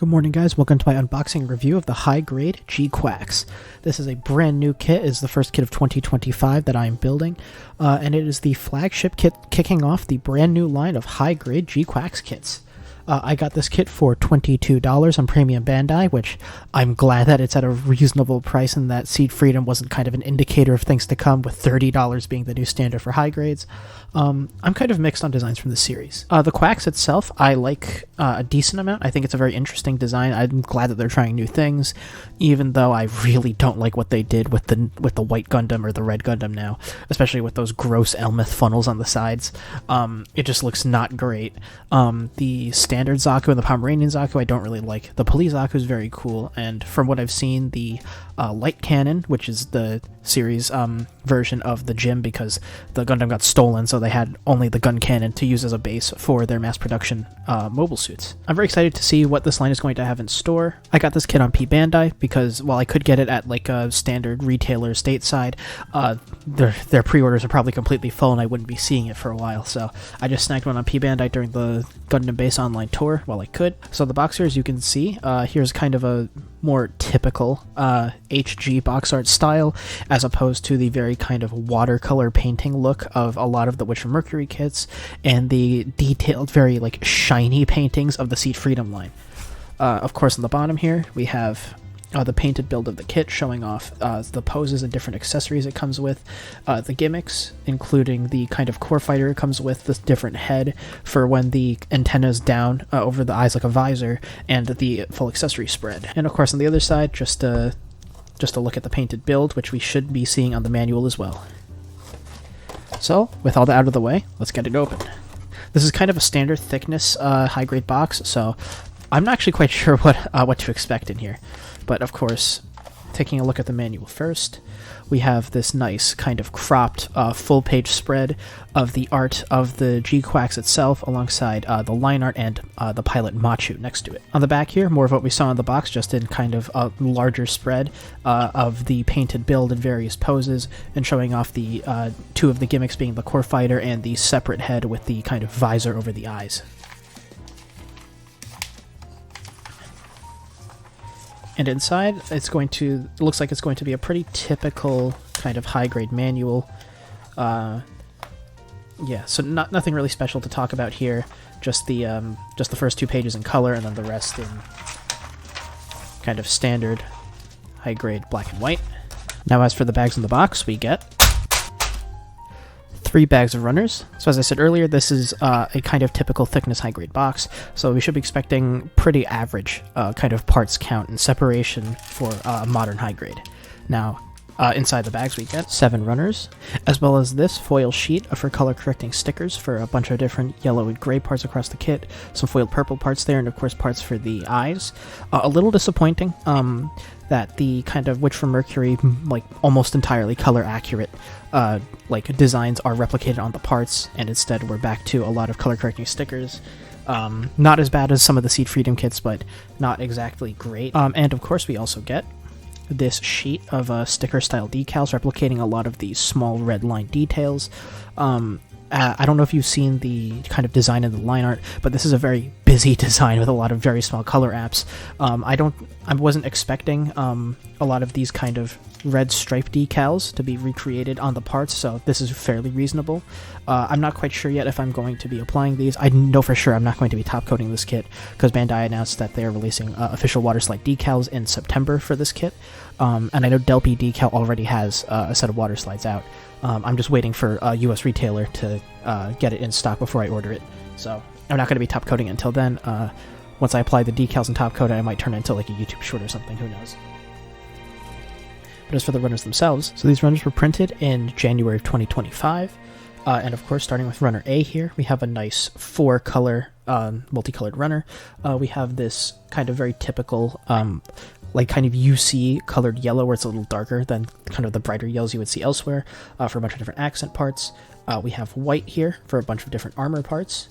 Good morning, guys. Welcome to my unboxing review of the high-grade GQuuuuuuX. This is a brand new kit. It's the first kit of 2025 that I am building, and it is the flagship kit kicking off the brand new line of high-grade GQuuuuuX kits. I got this kit for $22 on Premium Bandai, which I'm glad that it's at a reasonable price and that Seed Freedom wasn't kind of an indicator of things to come, with $30 being the new standard for high grades. I'm kind of mixed on designs from the series. The Quacks itself, I like a decent amount. I think it's a very interesting design. I'm glad that they're trying new things, even though I really don't like what they did with the white Gundam or the red Gundam now, especially with those gross Elmeth funnels on the sides. It just looks not great. The standard Zaku and the Pomeranian Zaku I don't really like. The Police Zaku is very cool, and from what I've seen, the light cannon, which is the series version of the Gym, because the Gundam got stolen, so they had only the gun cannon to use as a base for their mass production mobile suits. I'm very excited to see what this line is going to have in store. I got this kit on P Bandai because while I could get it at like a standard retailer stateside, their pre-orders are probably completely full and I wouldn't be seeing it for a while, so I just snagged one on P Bandai during the Gundam Base Online tour while I could. So the box here, as you can see, here's kind of a more typical HG box art style, as opposed to the very kind of watercolor painting look of a lot of the Witch from Mercury kits and the detailed, very like shiny paintings of the Seed Freedom line. Of course, on the bottom here we have the painted build of the kit, showing off the poses and different accessories it comes with, the gimmicks, including the kind of core fighter it comes with, this different head for when the antenna's down over the eyes like a visor, and the full accessory spread. And of course on the other side, just a look at the painted build, which we should be seeing on the manual as well. So, with all that out of the way, let's get it open. This is kind of a standard thickness high-grade box, so I'm not actually quite sure what to expect in here. But of course, taking a look at the manual first, we have this nice kind of cropped full-page spread of the art of the GQuuuuuuX itself, alongside the line art and the pilot Machu next to it. On the back here, more of what we saw in the box, just in kind of a larger spread of the painted build in various poses, and showing off the two of the gimmicks being the core fighter and the separate head with the kind of visor over the eyes. And inside, it looks like it's going to be a pretty typical kind of high-grade manual. Yeah, so nothing really special to talk about here. Just the first two pages in color, and then the rest in kind of standard high-grade black and white. Now, as for the bags in the box, we get 3 bags of runners. So as I said earlier, this is a kind of typical thickness high-grade box, so we should be expecting pretty average kind of parts count and separation for modern high-grade. Now, inside the bags we get 7 runners, as well as this foil sheet for color correcting stickers for a bunch of different yellow and gray parts across the kit, some foiled purple parts there, and of course parts for the eyes. A little disappointing that the kind of Witch from Mercury, like almost entirely color accurate like designs are replicated on the parts, and instead we're back to a lot of color correcting stickers. Not as bad as some of the Seed Freedom kits, but not exactly great. And of course we also get this sheet of sticker style decals replicating a lot of these small red line details. I don't know if you've seen the kind of design in the line art, but this is a very busy design with a lot of very small color apps. I wasn't expecting a lot of these kind of red stripe decals to be recreated on the parts, so this is fairly reasonable. I'm not quite sure yet if I'm going to be applying these. I know for sure I'm not going to be top coating this kit, because Bandai announced that they're releasing official water slide decals in September for this kit, and I know Delpy Decal already has a set of water slides out. I'm just waiting for a US retailer to get it in stock before I order it, so I'm not going to be top coating it until then. Once I apply the decals and top coat it, I might turn it into like a YouTube short or something, who knows. But as for the runners themselves, so these runners were printed in January of 2025, and of course, starting with runner A here, we have a nice 4-color, multicolored runner. We have this kind of very typical, like kind of UC colored yellow, where it's a little darker than kind of the brighter yellows you would see elsewhere, for a bunch of different accent parts. We have white here for a bunch of different armor parts.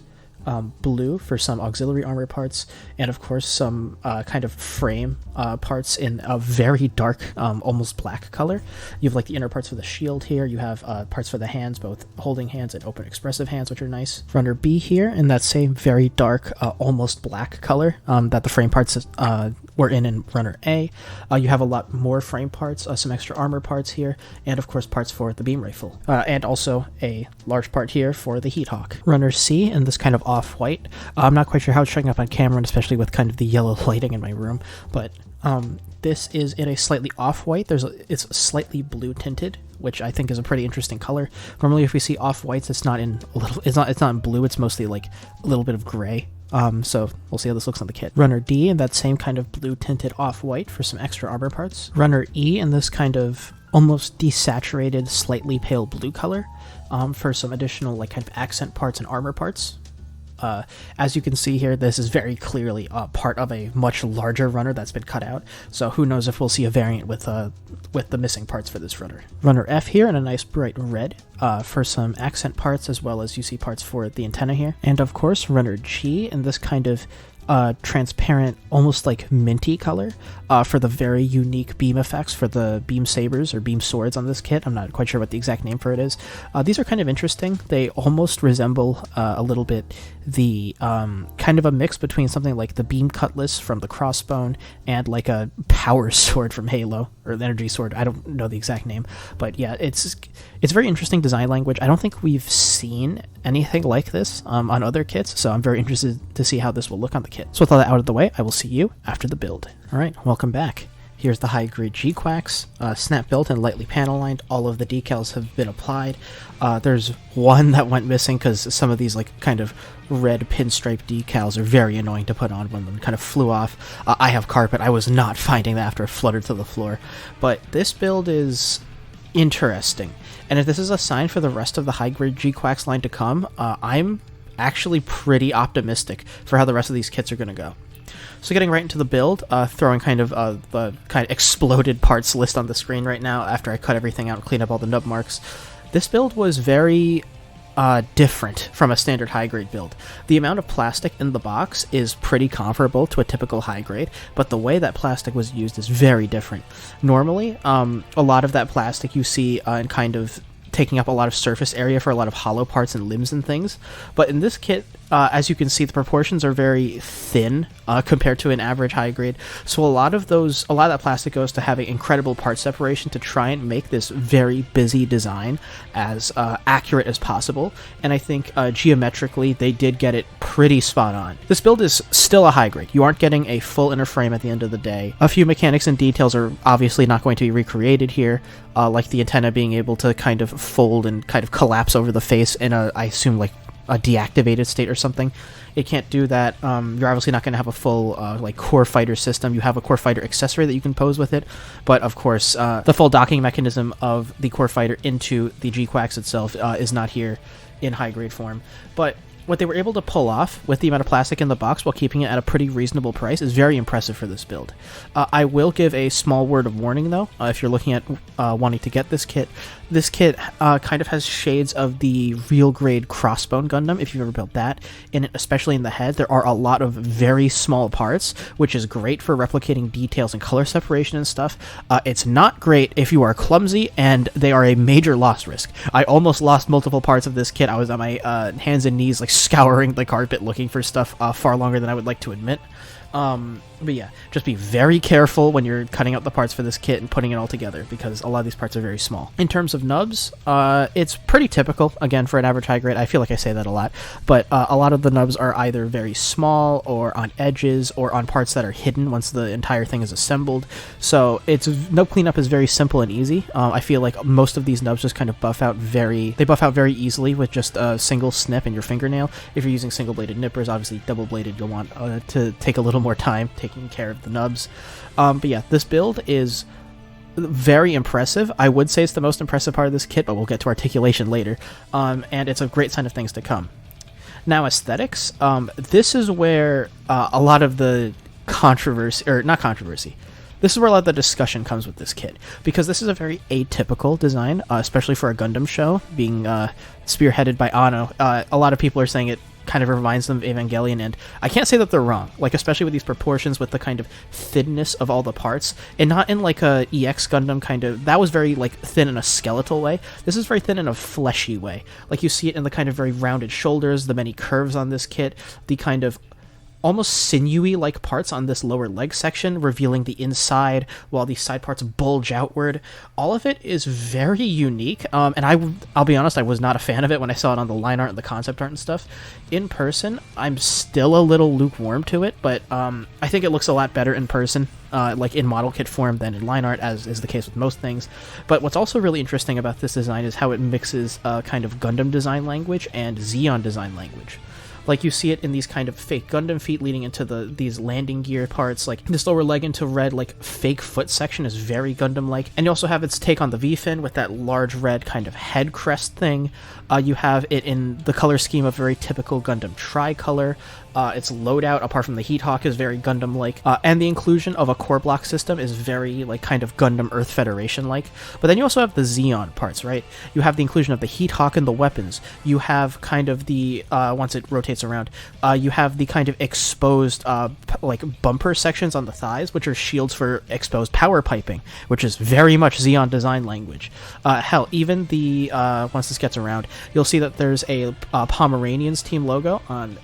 blue for some auxiliary armor parts, and of course some kind of frame parts in a very dark, almost black color. You have like the inner parts for the shield here. You have parts for the hands, both holding hands and open expressive hands, which are nice. Runner B here in that same very dark, almost black color that the frame parts were in Runner A. You have a lot more frame parts, some extra armor parts here, and of course parts for the beam rifle, and also a large part here for the Heat Hawk. Runner C in this kind of off-white. I'm not quite sure how it's showing up on camera, and especially with kind of the yellow lighting in my room, but this is in a slightly off-white. It's slightly blue tinted, which I think is a pretty interesting color. Normally, if we see off-whites, it's not in blue. It's mostly like a little bit of gray. So we'll see how this looks on the kit. Runner D in that same kind of blue tinted off-white for some extra armor parts. Runner E in this kind of almost desaturated, slightly pale blue color for some additional like kind of accent parts and armor parts. As you can see here, this is very clearly part of a much larger runner that's been cut out, so who knows if we'll see a variant with the missing parts for this runner. Runner F here in a nice bright red for some accent parts, as well as you see parts for the antenna here. And of course, Runner G in this kind of transparent, almost like minty color for the very unique beam effects for the beam sabers or beam swords on this kit. I'm not quite sure what the exact name for it is. These are kind of interesting. They almost resemble a little bit the kind of a mix between something like the beam cutlass from the Crossbone and like a power sword from Halo, or the energy sword. I don't know the exact name, but yeah, it's very interesting design language. I don't think we've seen anything like this on other kits, so I'm very interested to see how this will look on the kit. So with all that out of the way, I will see you after the build. Alright, welcome back. Here's the high-grade GQuuuuuuX, snap-built and lightly panel-lined. All of the decals have been applied. There's one that went missing because some of these like kind of red pinstripe decals are very annoying to put on when them kind of flew off. I have carpet. I was not finding that after it fluttered to the floor. But this build is interesting. And if this is a sign for the rest of the high-grade GQuuuuuX line to come, I'm actually pretty optimistic for how the rest of these kits are going to go. So getting right into the build, throwing kind of the kind of exploded parts list on the screen right now after I cut everything out and clean up all the nub marks. This build was very different from a standard high-grade build. The amount of plastic in the box is pretty comparable to a typical high-grade, but the way that plastic was used is very different. Normally, a lot of that plastic you see in kind of taking up a lot of surface area for a lot of hollow parts and limbs and things, but in this kit, as you can see, the proportions are very thin compared to an average high grade, so a lot of that plastic goes to having incredible part separation to try and make this very busy design as accurate as possible, and I think geometrically they did get it pretty spot on. This build is still a high grade. You aren't getting a full inner frame at the end of the day. A few mechanics and details are obviously not going to be recreated here, like the antenna being able to kind of fold and kind of collapse over the face in I assume like a deactivated state or something. It can't do that. You're obviously not going to have a full like core fighter system. You have a core fighter accessory that you can pose with it, but of course the full docking mechanism of the core fighter into the GQuuuuuuX itself is not here in high grade form. But what they were able to pull off with the amount of plastic in the box while keeping it at a pretty reasonable price is very impressive for this build. I will give a small word of warning though, if you're looking at wanting to get this kit. This kit kind of has shades of the real grade Crossbone Gundam, if you've ever built that, and especially in the head, there are a lot of very small parts, which is great for replicating details and color separation and stuff. It's not great if you are clumsy, and they are a major loss risk. I almost lost multiple parts of this kit. I was on my hands and knees, like scouring the carpet looking for stuff far longer than I would like to admit. But yeah, just be very careful when you're cutting out the parts for this kit and putting it all together, because a lot of these parts are very small. In terms of nubs, it's pretty typical, again, for an average high grade. I feel like I say that a lot, but a lot of the nubs are either very small or on edges or on parts that are hidden once the entire thing is assembled. So nub cleanup is very simple and easy. I feel like most of these nubs just kind of buff out very easily with just a single snip in your fingernail. If you're using single-bladed nippers, obviously double-bladed, you'll want to take a little more time taking care of the nubs. But yeah, this build is very impressive. I would say it's the most impressive part of this kit, but we'll get to articulation later. And it's a great sign of things to come. Now, aesthetics. This is where a lot of the this is where a lot of the discussion comes with this kit, because this is a very atypical design, especially for a Gundam show, being spearheaded by Anno. A lot of people are saying it kind of reminds them of Evangelion, and I can't say that they're wrong, like especially with these proportions, with the kind of thinness of all the parts, and not in like a EX Gundam kind of, that was very like thin in a skeletal way. This is very thin in a fleshy way. Like you see it in the kind of very rounded shoulders, the many curves on this kit, the kind of almost sinewy like parts on this lower leg section revealing the inside while these side parts bulge outward. All of it is very unique, and I'll be honest, I was not a fan of it when I saw it on the line art and the concept art and stuff. In person, I'm still a little lukewarm to it, but I think it looks a lot better in person, like in model kit form, than in line art, as is the case with most things. But what's also really interesting about this design is how it mixes kind of Gundam design language and Zeon design language. Like you see it in these kind of fake Gundam feet leading into these landing gear parts. Like this lower leg into red, like fake foot section is very Gundam-like. And you also have its take on the V-fin with that large red kind of head crest thing. You have it in the color scheme of very typical Gundam tricolor. Its loadout, apart from the Heat Hawk, is very Gundam-like, and the inclusion of a core block system is very, like, kind of Gundam Earth Federation-like. But then you also have the Zeon parts, right? You have the inclusion of the Heat Hawk and the weapons. You have kind of the, once it rotates around, you have the kind of exposed, like, bumper sections on the thighs, which are shields for exposed power piping, which is very much Zeon design language. Hell, even the, once this gets around, you'll see that there's a Pomeranians team logo on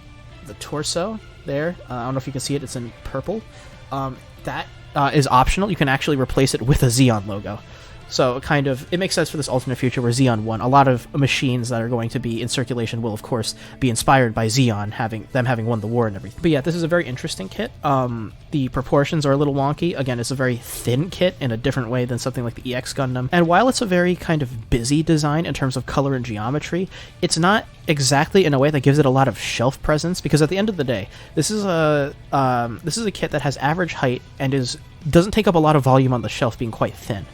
the torso there. I don't know if you can see it, it's in purple. That is optional. You can actually replace it with a Zeon logo. So kind of, it makes sense for this alternate future where Zeon won. A lot of machines that are going to be in circulation will, of course, be inspired by Zeon, having won the war and everything. But yeah, this is a very interesting kit. The proportions are a little wonky. Again, it's a very thin kit in a different way than something like the EX Gundam. And while it's a very kind of busy design in terms of color and geometry, it's not exactly in a way that gives it a lot of shelf presence, because at the end of the day, this is a kit that has average height and doesn't take up a lot of volume on the shelf, being quite thin.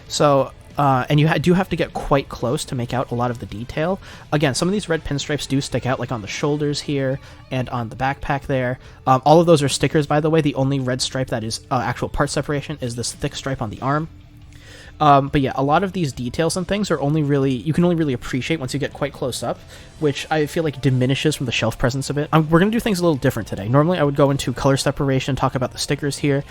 So, and you do have to get quite close to make out a lot of the detail. Again, some of these red pinstripes do stick out, like on the shoulders here and on the backpack there. All of those are stickers, by the way. The only red stripe that is actual part separation is this thick stripe on the arm. But yeah, a lot of these details and things you can only really appreciate once you get quite close up, which I feel like diminishes from the shelf presence a bit. We're going to do things a little different today. Normally I would go into color separation, talk about the stickers here.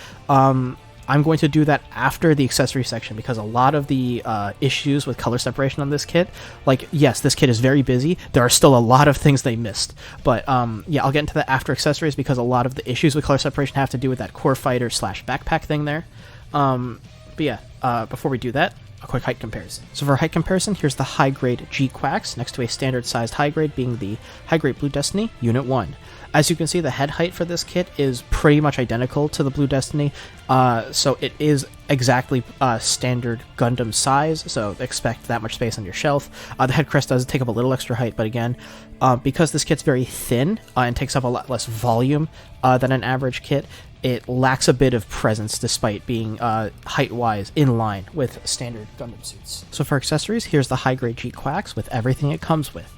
I'm going to do that after the accessory section, because a lot of the issues with color separation on this kit, like, yes, this kit is very busy. There are still a lot of things they missed. But, yeah, I'll get into that after accessories, because a lot of the issues with color separation have to do with that core fighter / backpack thing there. But yeah, before we do that, a quick height comparison. So for height comparison, here's the high-grade GQuuuuuuX next to a standard-sized high-grade being the high-grade Blue Destiny Unit 1. As you can see, the head height for this kit is pretty much identical to the Blue Destiny, so it is exactly standard Gundam size, so expect that much space on your shelf. The head crest does take up a little extra height, but again, because this kit's very thin and takes up a lot less volume than an average kit, it lacks a bit of presence despite being height-wise in line with standard Gundam suits. So for accessories, here's the high-grade GQuuuuuuX with everything it comes with.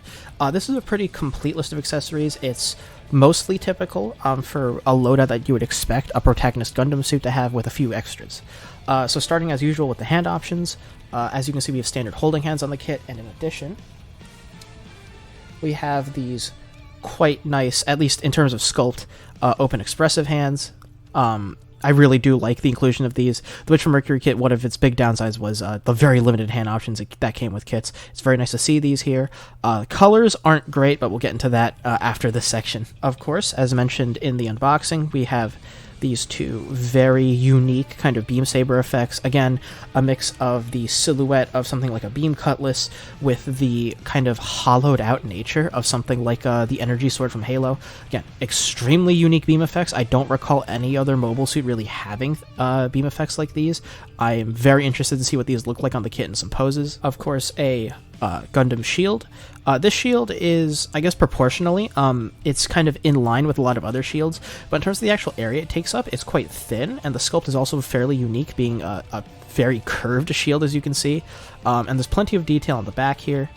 This is a pretty complete list of accessories. It's mostly typical for a loadout that you would expect a protagonist Gundam suit to have, with a few extras. So starting as usual with the hand options, as you can see, we have standard holding hands on the kit, and in addition, we have these quite nice, at least in terms of sculpt, open expressive hands. I really do like the inclusion of these. The Witch from Mercury kit, one of its big downsides was the very limited hand options that came with kits. It's very nice to see these here. Colors aren't great, but we'll get into that after this section. Of course, as mentioned in the unboxing, we have these two very unique kind of beam saber effects. Again, a mix of the silhouette of something like a beam cutlass with the kind of hollowed out nature of something like the energy sword from Halo. Again, extremely unique beam effects. I don't recall any other mobile suit really having beam effects like these. I am very interested to see what these look like on the kit in some poses. Of course, a Gundam shield. This shield is, I guess, proportionally, it's kind of in line with a lot of other shields, but in terms of the actual area it takes up, it's quite thin, and the sculpt is also fairly unique, being a very curved shield, as you can see. And there's plenty of detail on the back here,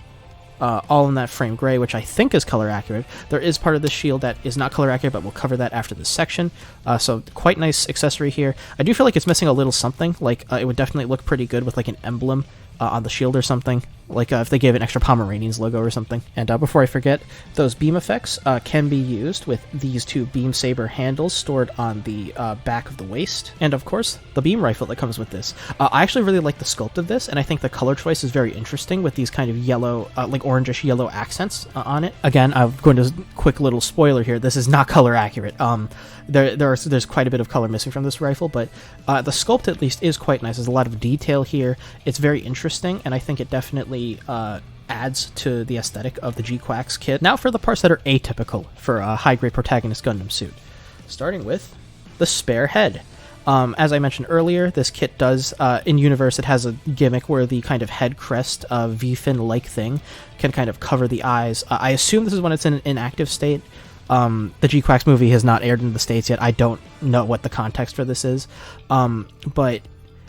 all in that frame gray, which I think is color accurate. There is part of the shield that is not color accurate, but we'll cover that after this section. So quite nice accessory here. I do feel like it's missing a little something, like it would definitely look pretty good with like an emblem on the shield or something, like if they gave an extra Pomeranian's logo or something. And before I forget, those beam effects can be used with these two beam saber handles stored on the back of the waist, and of course the beam rifle that comes with this. I actually really like the sculpt of this, and I think the color choice is very interesting with these kind of yellow, like orangish yellow accents on it. Again, I'm going to quick little spoiler here, this is not color accurate. There's quite a bit of color missing from this rifle, but the sculpt at least is quite nice. There's a lot of detail here. It's very interesting, and I think it definitely adds to the aesthetic of the GQuuuuuuX kit. Now for the parts that are atypical for a high-grade protagonist Gundam suit. Starting with the spare head. As I mentioned earlier, this kit does, in universe, it has a gimmick where the kind of head crest V-fin-like thing can kind of cover the eyes. I assume this is when it's in an inactive state. The GQuuuuuuX movie has not aired in the States yet. I don't know what the context for this is. But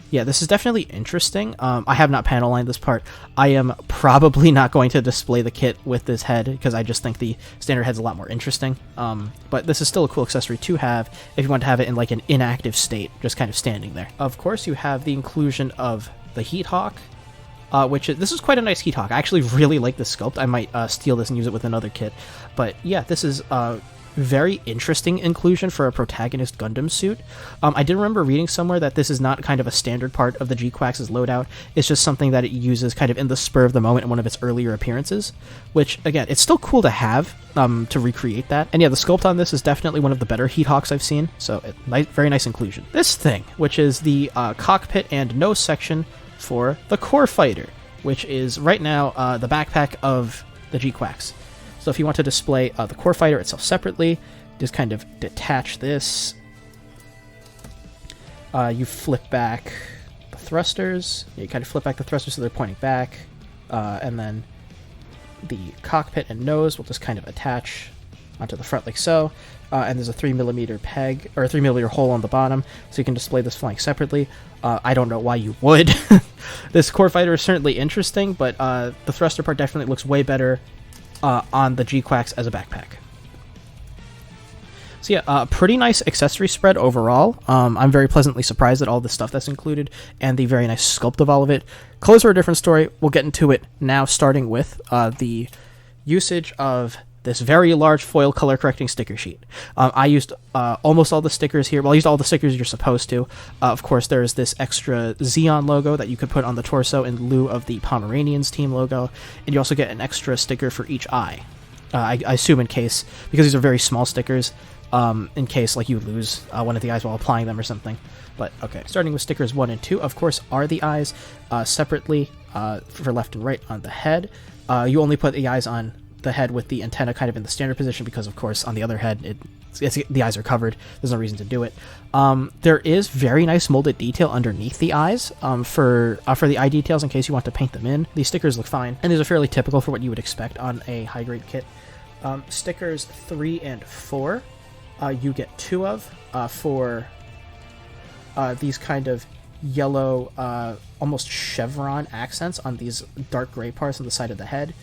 yeah, this is definitely interesting. I have not panel lined this part. I am probably not going to display the kit with this head because I just think the standard head's a lot more interesting. But this is still a cool accessory to have if you want to have it in like an inactive state, just kind of standing there. Of course, you have the inclusion of the Heat Hawk, this is quite a nice Heat Hawk. I actually really like this sculpt. I might steal this and use it with another kit. But yeah, this is very interesting inclusion for a protagonist Gundam suit. I did remember reading somewhere that this is not kind of a standard part of the GQuuuuuuX's loadout. It's just something that it uses kind of in the spur of the moment in one of its earlier appearances, which, again, it's still cool to have to recreate that. And yeah, the sculpt on this is definitely one of the better Heat Hawks I've seen, so very nice inclusion. This thing, which is the cockpit and nose section for the Core Fighter, which is right now the backpack of the GQuuuuuuX. So if you want to display the Core Fighter itself separately, just kind of detach this. You flip back the thrusters. You kind of flip back the thrusters so they're pointing back. And then the cockpit and nose will just kind of attach onto the front like so. And there's a 3mm peg, or a 3mm hole on the bottom, so you can display this flying separately. I don't know why you would. This Core Fighter is certainly interesting, but the thruster part definitely looks way better on the GQuuuuuuX as a backpack. So yeah, pretty nice accessory spread overall. I'm very pleasantly surprised at all the stuff that's included, and the very nice sculpt of all of it. Clothes are a different story. We'll get into it now, starting with the usage of this very large foil color correcting sticker sheet. I used almost all the stickers here. Well, I used all the stickers you're supposed to. Of course, there's this extra Xeon logo that you could put on the torso in lieu of the Pomeranians team logo, and you also get an extra sticker for each eye. I assume in case, because these are very small stickers, in case like you lose one of the eyes while applying them or something. But okay, starting with stickers 1 and 2, of course, are the eyes separately for left and right on the head. You only put the eyes on the head with the antenna kind of in the standard position because, of course, on the other head, the eyes are covered. There's no reason to do it. There is very nice molded detail underneath the eyes for the eye details in case you want to paint them in. These stickers look fine, and these are fairly typical for what you would expect on a high-grade kit. Stickers 3 and 4, you get 2 of for these kind of yellow, almost chevron accents on these dark gray parts on the side of the head.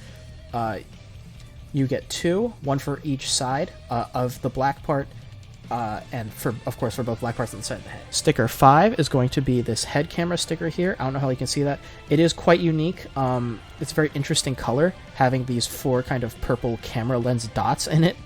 You get 2, 1 for each side of the black part, and of course for both black parts on the side of the head. Sticker 5 is going to be this head camera sticker here. I don't know how you can see that. It is quite unique. It's a very interesting color, having these 4 kind of purple camera lens dots in it.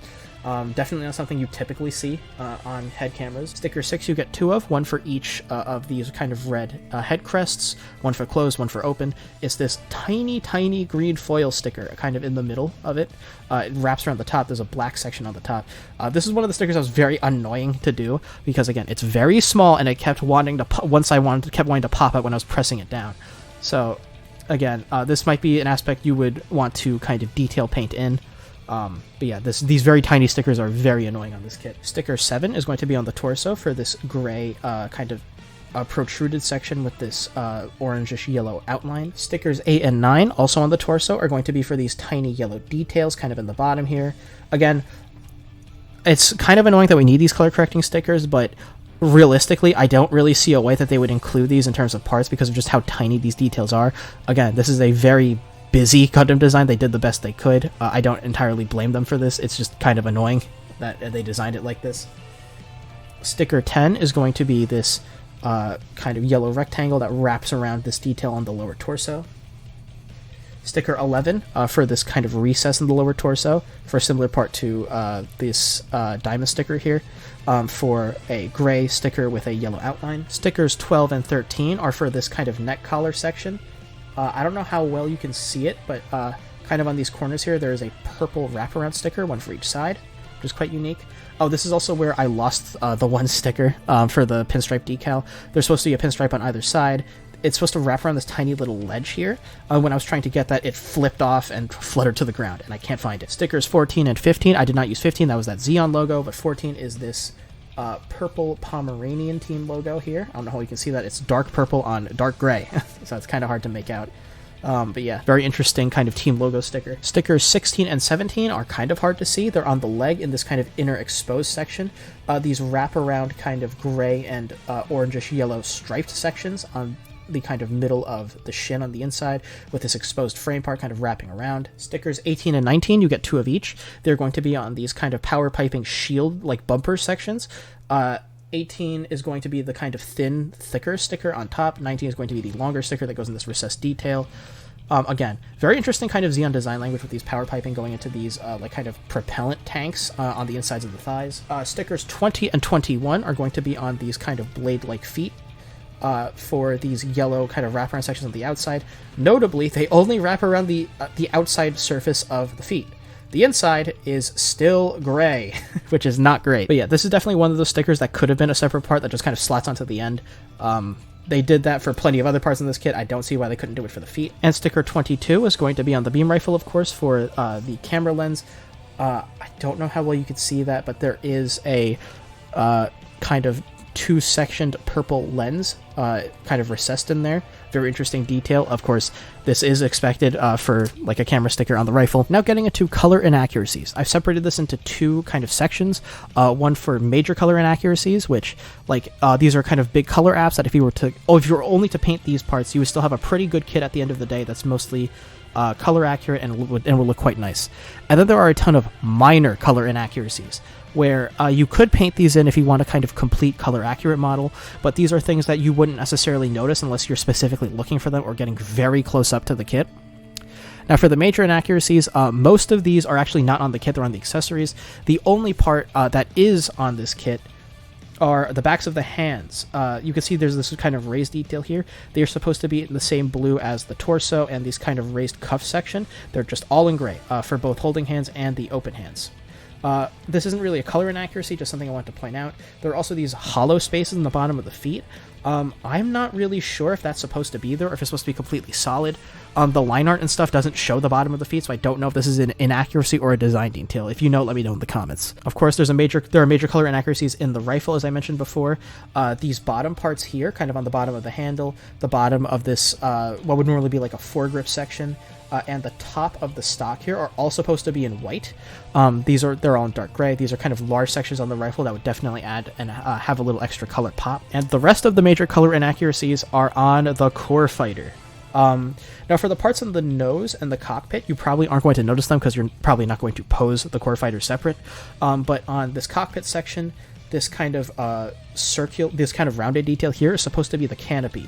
Definitely not something you typically see on head cameras. Sticker 6 you get 2 of, 1 for each of these kind of red head crests, 1 for closed, 1 for open. It's this tiny, tiny green foil sticker kind of in the middle of it. It wraps around the top. There's a black section on the top. This is one of the stickers that was very annoying to do because, again, it's very small and it kept wanting to kept wanting to pop out when I was pressing it down. So, again, this might be an aspect you would want to kind of detail paint in. But yeah, these very tiny stickers are very annoying on this kit. Sticker 7 is going to be on the torso for this gray kind of protruded section with this orangish yellow outline. Stickers 8 and 9, also on the torso, are going to be for these tiny yellow details kind of in the bottom here. Again, it's kind of annoying that we need these color correcting stickers, but realistically, I don't really see a way that they would include these in terms of parts because of just how tiny these details are. Again, this is a very busy Gundam design. They did the best they could. I don't entirely blame them for this. It's just kind of annoying that they designed it like this. Sticker 10 is going to be this kind of yellow rectangle that wraps around this detail on the lower torso. Sticker 11 for this kind of recess in the lower torso, for a similar part to this diamond sticker here, for a gray sticker with a yellow outline. Stickers 12 and 13 are for this kind of neck collar section. I don't know how well you can see it, but kind of on these corners here, there is a purple wraparound sticker, one for each side, which is quite unique. Oh, this is also where I lost the one sticker for the pinstripe decal. There's supposed to be a pinstripe on either side. It's supposed to wrap around this tiny little ledge here. When I was trying to get that, it flipped off and fluttered to the ground, and I can't find it. Stickers 14 and 15. I did not use 15. That was that Xeon logo, but 14 is this purple Pomeranian team logo here. I don't know how you can see that. It's dark purple on dark gray, so it's kind of hard to make out. But yeah, very interesting kind of team logo sticker. Stickers 16 and 17 are kind of hard to see. They're on the leg in this kind of inner exposed section. These wrap around kind of gray and orangish yellow striped sections on the kind of middle of the shin on the inside, with this exposed frame part kind of wrapping around. Stickers 18 and 19, you get 2 of each. They're going to be on these kind of power piping shield like bumper sections. 18 is going to be the kind of thin, thicker sticker on top. 19 is going to be the longer sticker that goes in this recessed detail. Again, very interesting kind of Xeon design language with these power piping going into these like kind of propellant tanks on the insides of the thighs. Stickers 20 and 21 are going to be on these kind of blade-like feet. For these yellow kind of wraparound sections on the outside. Notably, they only wrap around the outside surface of the feet. The inside is still gray, which is not great. But yeah, this is definitely one of those stickers that could have been a separate part that just kind of slots onto the end. They did that for plenty of other parts in this kit. I don't see why they couldn't do it for the feet. And sticker 22 is going to be on the beam rifle, of course, for the camera lens. I don't know how well you could see that, but there is a kind of 2-sectioned purple lens kind of recessed in there. Very interesting detail. Of course, this is expected for like a camera sticker on the rifle. Now getting into color inaccuracies. I've separated this into 2 kind of sections. One for major color inaccuracies, which like these are kind of big color apps that if you were only to paint these parts, you would still have a pretty good kit at the end of the day that's mostly color accurate and will look quite nice. And then there are a ton of minor color inaccuracies, where you could paint these in if you want a kind of complete color accurate model, but these are things that you wouldn't necessarily notice unless you're specifically looking for them or getting very close up to the kit. Now for the major inaccuracies, most of these are actually not on the kit, they're on the accessories. The only part that is on this kit are the backs of the hands. You can see there's this kind of raised detail here. They are supposed to be in the same blue as the torso and these kind of raised cuff section. They're just all in gray for both holding hands and the open hands. This isn't really a color inaccuracy, just something I want to point out. There are also these hollow spaces in the bottom of the feet. I'm not really sure if that's supposed to be there or if it's supposed to be completely solid. The line art and stuff doesn't show the bottom of the feet, so I don't know if this is an inaccuracy or a design detail. If you know, let me know in the comments. Of course, there are major color inaccuracies in the rifle, as I mentioned before. These bottom parts here, kind of on the bottom of the handle, the bottom of this, what would normally be like a foregrip section, and the top of the stock here are all supposed to be in white. They're all in dark gray. These are kind of large sections on the rifle that would definitely add and have a little extra color pop. And the rest of the major color inaccuracies are on the core fighter. Now for the parts on the nose and the cockpit, you probably aren't going to notice them because you're probably not going to pose the core fighter separate. But on this cockpit section, this kind of this kind of rounded detail here is supposed to be the canopy.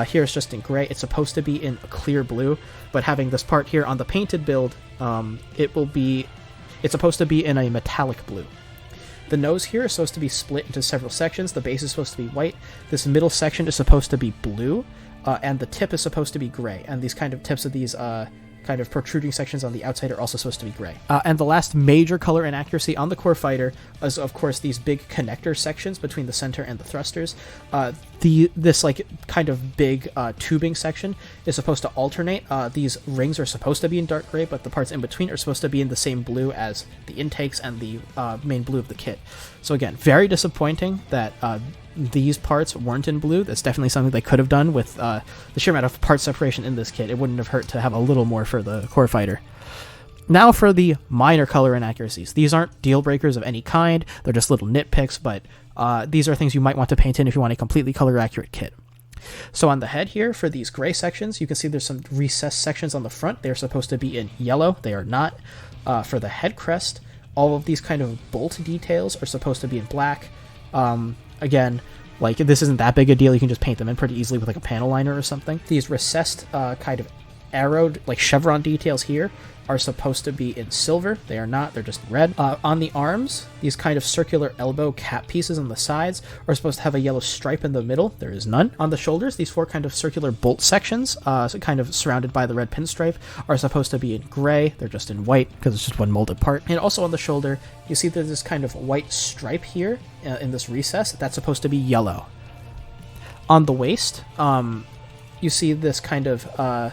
Here it's just in gray. It's supposed to be in a clear blue, but having this part here on the painted build, it's supposed to be in a metallic blue. The nose here is supposed to be split into several sections. The base is supposed to be white. This middle section is supposed to be blue, and the tip is supposed to be gray. And these kind of tips of these kind of protruding sections on the outside are also supposed to be gray. And the last major color inaccuracy on the core fighter is, of course, these big connector sections between the center and the thrusters. This like kind of big tubing section is supposed to alternate. These rings are supposed to be in dark gray, but the parts in between are supposed to be in the same blue as the intakes and the main blue of the kit. So again, very disappointing that these parts weren't in blue. That's definitely something they could have done with the sheer amount of part separation in this kit. It wouldn't have hurt to have a little more for the core fighter. Now for the minor color inaccuracies. These aren't deal breakers of any kind. They're just little nitpicks, but these are things you might want to paint in if you want a completely color accurate kit. So on the head here, for these gray sections, you can see there's some recessed sections on the front. They're supposed to be in yellow. They are not. For the head crest, all of these kind of bolt details are supposed to be in black. Again, Like, this isn't that big a deal. You can just paint them in pretty easily with like a panel liner or something. These recessed kind of arrowed, like chevron details here are supposed to be in silver. They are not, they're just red. On the arms, these kind of circular elbow cap pieces on the sides are supposed to have a yellow stripe in the middle. There is none. On the shoulders, these 4 kind of circular bolt sections, kind of surrounded by the red pinstripe, are supposed to be in gray. They're just in white because it's just one molded part. And also on the shoulder, you see there's this kind of white stripe here in this recess. That's supposed to be yellow. On the waist, you see this kind of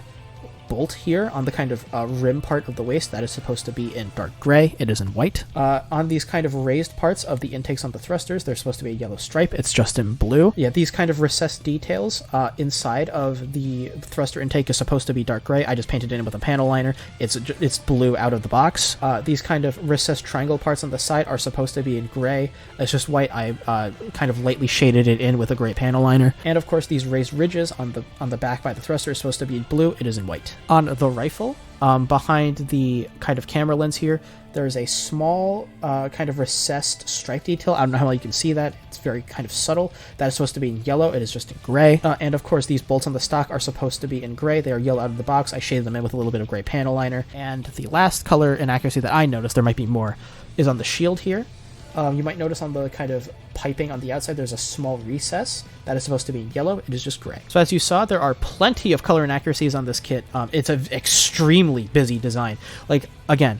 bolt here on the kind of rim part of the waist that is supposed to be in dark gray. It is in white. On these kind of raised parts of the intakes on the thrusters, there's supposed to be a yellow stripe. It's just in blue. Yeah, these kind of recessed details inside of the thruster intake is supposed to be dark gray. I just painted it in with a panel liner. It's blue out of the box. These kind of recessed triangle parts on the side are supposed to be in gray. It's just white. I kind of lightly shaded it in with a gray panel liner. And of course, these raised ridges on the back by the thruster is supposed to be in blue. It is in white. On the rifle, behind the kind of camera lens here, there is a small kind of recessed stripe detail. I don't know how well you can see that. It's very kind of subtle. That is supposed to be in yellow. It is just in gray. And of course, these bolts on the stock are supposed to be in gray. They are yellow out of the box. I shaded them in with a little bit of gray panel liner. And the last color inaccuracy that I noticed, there might be more, is on the shield here. You might notice on the kind of piping on the outside, there's a small recess that is supposed to be yellow. It is just gray. So as you saw, there are plenty of color inaccuracies on this kit. It's an extremely busy design. Like, again,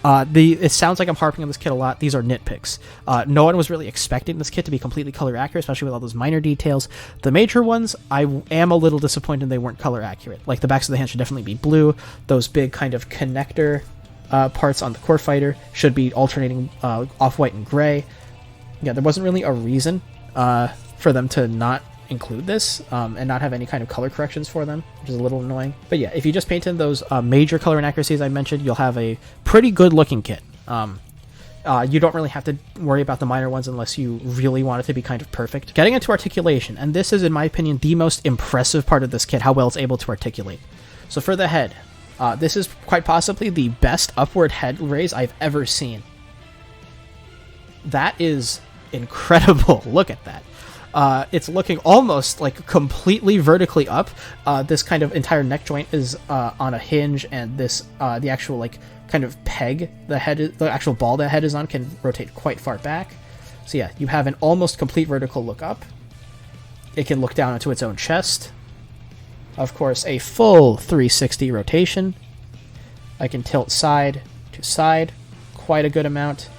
it sounds like I'm harping on this kit a lot. These are nitpicks. No one was really expecting this kit to be completely color accurate, especially with all those minor details. The major ones, I am a little disappointed they weren't color accurate. Like, the backs of the hands should definitely be blue. Those big kind of connector parts on the core fighter should be alternating off-white and gray. Yeah, there wasn't really a reason for them to not include this and not have any kind of color corrections for them, which is a little annoying. But yeah, if you just paint in those major color inaccuracies I mentioned, you'll have a pretty good looking kit. You don't really have to worry about the minor ones unless you really want it to be kind of perfect. Getting into articulation, and this is, in my opinion, the most impressive part of this kit, how well it's able to articulate. So for the head, this is quite possibly the best upward head raise I've ever seen. That is incredible. Look at that. It's looking almost like completely vertically up. This kind of entire neck joint is on a hinge, and this the actual like kind of peg the actual ball the head is on can rotate quite far back. So yeah, you have an almost complete vertical look up. It can look down into its own chest. Of course, a full 360 rotation. I can tilt side to side quite a good amount.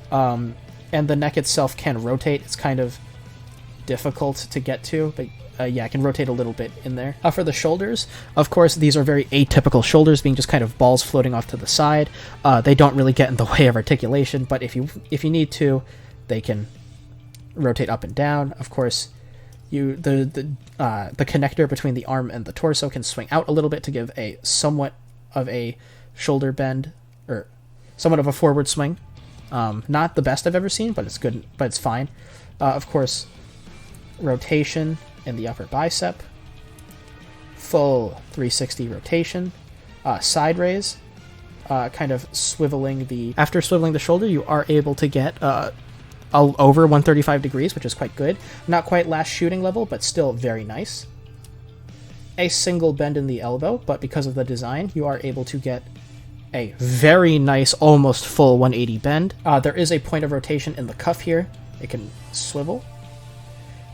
And the neck itself can rotate. It's kind of difficult to get to, but yeah, I can rotate a little bit in there. For the shoulders, of course, these are very atypical shoulders, being just kind of balls floating off to the side. They don't really get in the way of articulation, but if you need to, they can rotate up and down. Of course, the connector between the arm and the torso can swing out a little bit to give a somewhat of a shoulder bend, or somewhat of a forward swing. Not the best I've ever seen, but it's good, but it's fine. Of course, rotation in the upper bicep, full 360 rotation, side raise, kind of swiveling after swiveling the shoulder, you are able to get over 135 degrees, which is quite good. Not quite last shooting level, but still very nice. A single bend in the elbow, but because of the design, you are able to get a very nice, almost full 180 bend. There is a point of rotation in the cuff here. It can swivel.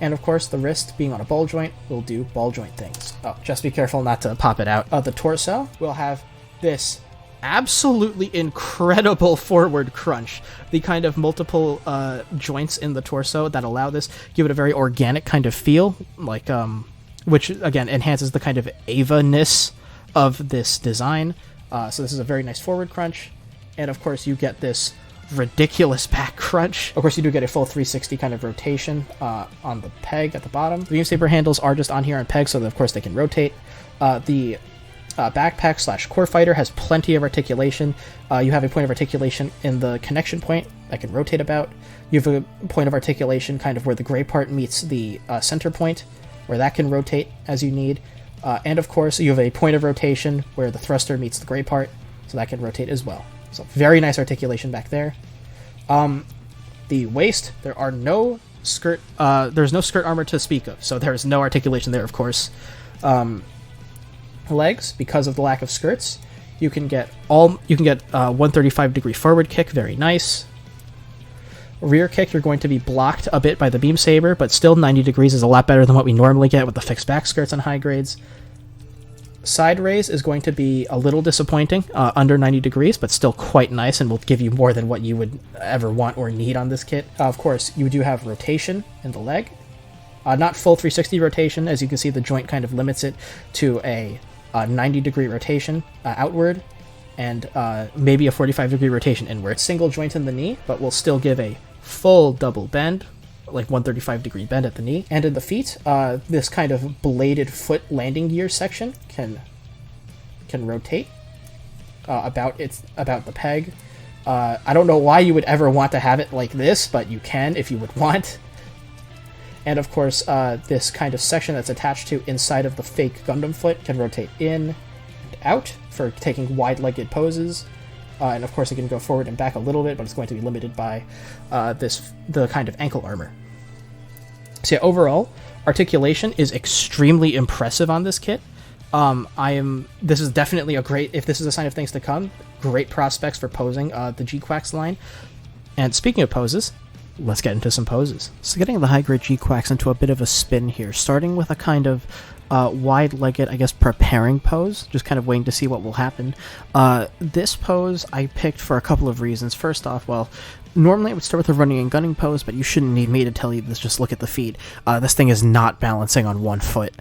And of course, the wrist, being on a ball joint, will do ball joint things. Oh, just be careful not to pop it out. The torso will have this absolutely incredible forward crunch. The kind of multiple joints in the torso that allow this give it a very organic kind of feel, like which again enhances the kind of Ava-ness of this design. So this is a very nice forward crunch, and of course you get this ridiculous back crunch. Of course, you do get a full 360 kind of rotation on the peg at the bottom. The beam saber handles are just on here on pegs, so that of course they can rotate. The backpack / core fighter has plenty of articulation. You have a point of articulation in the connection point that can rotate about. You have a point of articulation kind of where the gray part meets the center point, where that can rotate as you need. And of course, you have a point of rotation where the thruster meets the gray part, so that can rotate as well. So very nice articulation back there. The waist, there are no there's no skirt armor to speak of, so there's no articulation there, of course. Legs, because of the lack of skirts, you can get 135-degree forward kick, very nice. Rear kick, you're going to be blocked a bit by the beam saber, but still 90 degrees is a lot better than what we normally get with the fixed back skirts on high grades. Side raise is going to be a little disappointing, under 90 degrees, but still quite nice and will give you more than what you would ever want or need on this kit. Of course, you do have rotation in the leg. Not full 360 rotation, as you can see the joint kind of limits it to a 90-degree rotation outward, and maybe a 45-degree rotation inward. Single joint in the knee, but will still give a full double bend, like 135-degree bend at the knee. And in the feet, this kind of bladed foot landing gear section can rotate about the peg. I don't know why you would ever want to have it like this, but you can if you would want. And of course, this kind of section that's attached to inside of the fake Gundam foot can rotate in and out for taking wide-legged poses. And of course, it can go forward and back a little bit, but it's going to be limited by the kind of ankle armor. So yeah, overall, articulation is extremely impressive on this kit. This is definitely if this is a sign of things to come, great prospects for posing the GQuuuuuuX line. And speaking of poses, let's get into some poses. So getting the high-grade GQuuuuuuX into a bit of a spin here, starting with a kind of wide-legged, I guess, preparing pose, just kind of waiting to see what will happen. This pose I picked for a couple of reasons. First off, well, normally I would start with a running and gunning pose, but you shouldn't need me to tell you this, just look at the feet. This thing is not balancing on one foot.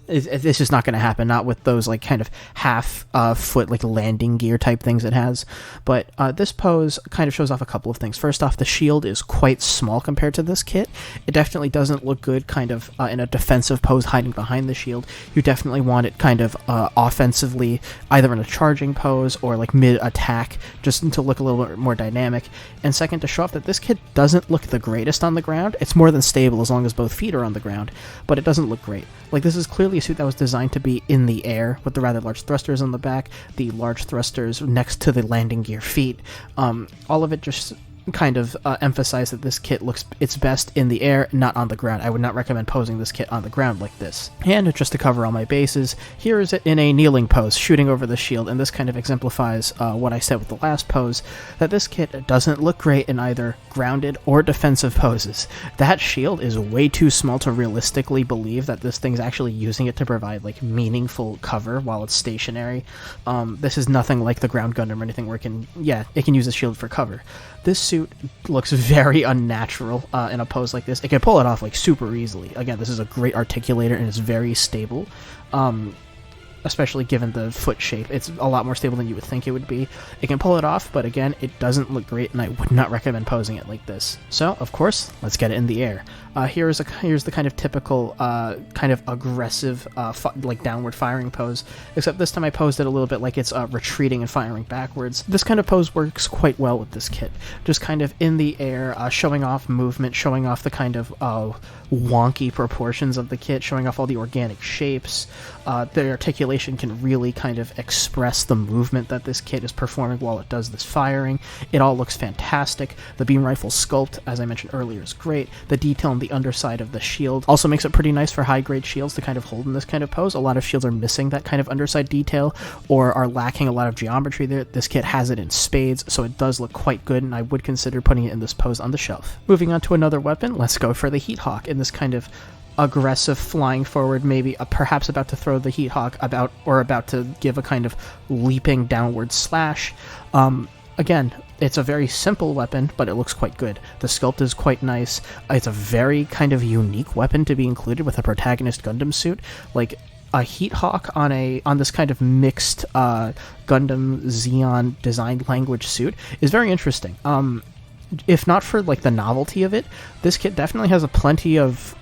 It's just not going to happen, not with those like kind of half foot like landing gear type things it has. But this pose kind of shows off a couple of things. First off, the shield is quite small compared to this kit. It definitely doesn't look good kind of in a defensive pose hiding behind the shield. You definitely want it kind of offensively, either in a charging pose or like mid-attack, just to look a little bit more dynamic. And second, to show off that this kit doesn't look the greatest on the ground. It's more than stable as long as both feet are on the ground, but it doesn't look great. Like, this is clearly a suit that was designed to be in the air, with the rather large thrusters on the back, the large thrusters next to the landing gear feet. All of it just kind of emphasize that this kit looks its best in the air, not on the ground. I would not recommend posing this kit on the ground like this. And just to cover all my bases, here is it in a kneeling pose, shooting over the shield, and this kind of exemplifies what I said with the last pose, that this kit doesn't look great in either grounded or defensive poses. That shield is way too small to realistically believe that this thing's actually using it to provide like meaningful cover while it's stationary. This is nothing like the ground Gundam or anything where it can use the shield for cover. This suit looks very unnatural in a pose like this. It can pull it off like super easily. Again, this is a great articulator and it's very stable. Especially given the foot shape. It's a lot more stable than you would think it would be. It can pull it off, but again, it doesn't look great, and I would not recommend posing it like this. So, of course, let's get it in the air. Here's the kind of typical, kind of aggressive, like downward firing pose, except this time I posed it a little bit like it's retreating and firing backwards. This kind of pose works quite well with this kit. Just kind of in the air, showing off movement, showing off the kind of wonky proportions of the kit, showing off all the organic shapes. The articulation can really kind of express the movement that this kit is performing while it does this firing. It all looks fantastic. The beam rifle sculpt, as I mentioned earlier, is great. The detail on the underside of the shield also makes it pretty nice for high-grade shields to kind of hold in this kind of pose. A lot of shields are missing that kind of underside detail or are lacking a lot of geometry there. This kit has it in spades, so it does look quite good, and I would consider putting it in this pose on the shelf. Moving on to another weapon, let's go for the Heat Hawk in this kind of aggressive flying forward, maybe perhaps about to throw the Heat Hawk about to give a kind of leaping downward slash. Again, it's a very simple weapon, but it looks quite good. The sculpt is quite nice. It's a very kind of unique weapon to be included with a protagonist Gundam suit. Like, a Heat Hawk on this kind of mixed Gundam Xeon design language suit is very interesting. If not for like the novelty of it, this kit definitely has plenty of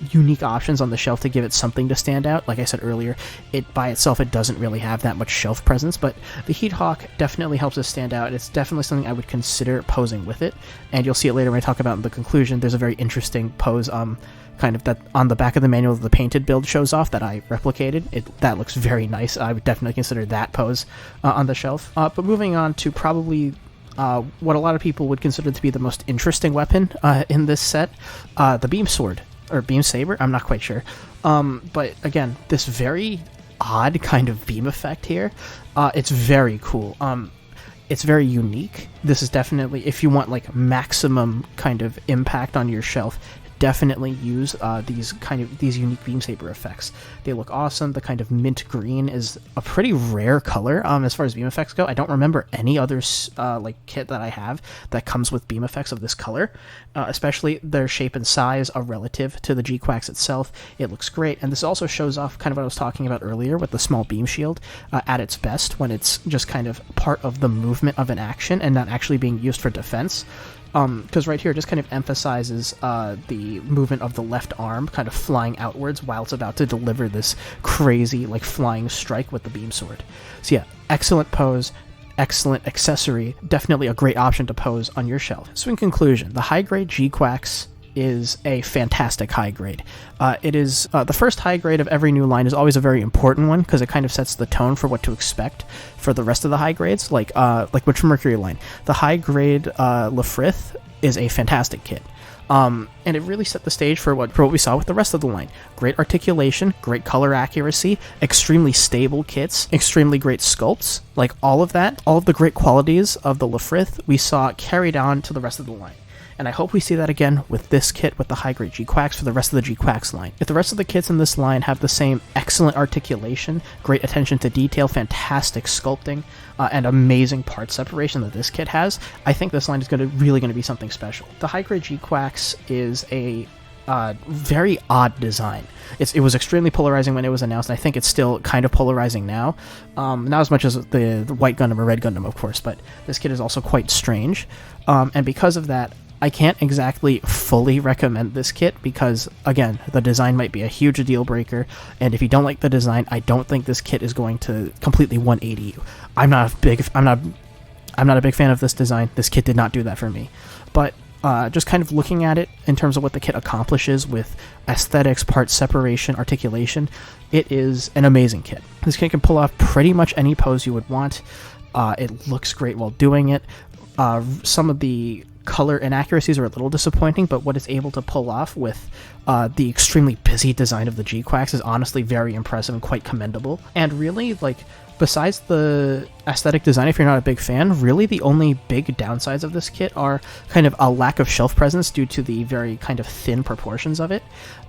unique options on the shelf to give it something to stand out. Like I said earlier, it by itself it doesn't really have that much shelf presence, but the Heat Hawk definitely helps it stand out. It's definitely something I would consider posing with it, and you'll see it later when I talk about in the conclusion. There's a very interesting pose kind of that on the back of the manual the painted build shows off that I replicated. That looks very nice. I would definitely consider that pose on the shelf. But moving on to probably what a lot of people would consider to be the most interesting weapon in this set, the beam sword, or beam saber, I'm not quite sure. But again, this very odd kind of beam effect here, it's very cool. It's very unique. This is definitely, if you want like maximum kind of impact on your shelf, definitely use these unique beam saber effects. They look awesome. The kind of mint green is a pretty rare color as far as beam effects go. I don't remember any other like kit that I have that comes with beam effects of this color, especially their shape and size are relative to the GQuuuuuuX itself. It looks great, and this also shows off kind of what I was talking about earlier with the small beam shield at its best, when it's just kind of part of the movement of an action and not actually being used for defense. Because right here it just kind of emphasizes the movement of the left arm kind of flying outwards while it's about to deliver this crazy like flying strike with the beam sword. So yeah, excellent pose, excellent accessory, definitely a great option to pose on your shelf. So in conclusion, the high grade GQuuuuuuX is a fantastic high grade. It is the first high grade of every new line is always a very important one, because it kind of sets the tone for what to expect for the rest of the high grades. Like Witch Mercury line, the high grade Lefrith is a fantastic kit. And it really set the stage for what we saw with the rest of the line. Great articulation, great color accuracy, extremely stable kits, extremely great sculpts, like all of that, all of the great qualities of the Lefrith we saw carried on to the rest of the line. And I hope we see that again with this kit with the high-grade GQuuuuuuX for the rest of the GQuuuuuuX line. If the rest of the kits in this line have the same excellent articulation, great attention to detail, fantastic sculpting, and amazing part separation that this kit has, I think this line is really going to be something special. The high-grade GQuuuuuuX is a very odd design. It was extremely polarizing when it was announced, and I think it's still kind of polarizing now. Not as much as the White Gundam or Red Gundam, of course, but this kit is also quite strange. And because of that, I can't exactly fully recommend this kit because, again, the design might be a huge deal breaker, and if you don't like the design, I don't think this kit is going to completely 180 you. I'm not a big fan of this design. This kit did not do that for me. But just kind of looking at it in terms of what the kit accomplishes with aesthetics, part separation, articulation, it is an amazing kit. This kit can pull off pretty much any pose you would want. It looks great while doing it. Some of the color inaccuracies are a little disappointing, but what it's able to pull off with the extremely busy design of the GQuuuuuuX is honestly very impressive and quite commendable. And really, like, besides the aesthetic design, if you're not a big fan, really the only big downsides of this kit are kind of a lack of shelf presence due to the very kind of thin proportions of it,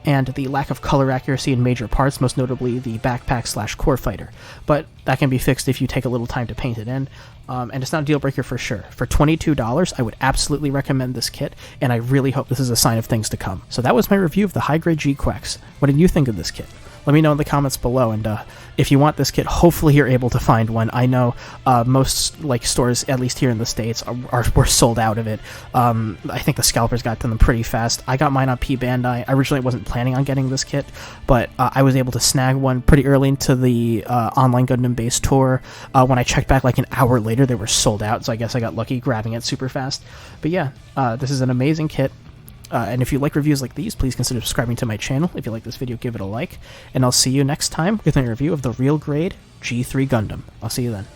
and the lack of color accuracy in major parts, most notably the backpack / core fighter. But that can be fixed if you take a little time to paint it in, and it's not a deal breaker for sure. For $22, I would absolutely recommend this kit, and I really hope this is a sign of things to come. So that was my review of the high-grade GQuuuuuuX. What did you think of this kit? Let me know in the comments below, and if you want this kit, hopefully you're able to find one. I know most stores, at least here in the States, were sold out of it. I think the scalpers got to them pretty fast. I got mine on P-Bandai. I originally wasn't planning on getting this kit, but I was able to snag one pretty early into the online Gundam base tour. When I checked back like an hour later, they were sold out, so I guess I got lucky grabbing it super fast. But yeah, this is an amazing kit. And if you like reviews like these, please consider subscribing to my channel. If you like this video, give it a like. And I'll see you next time with a review of the real grade G3 Gundam. I'll see you then.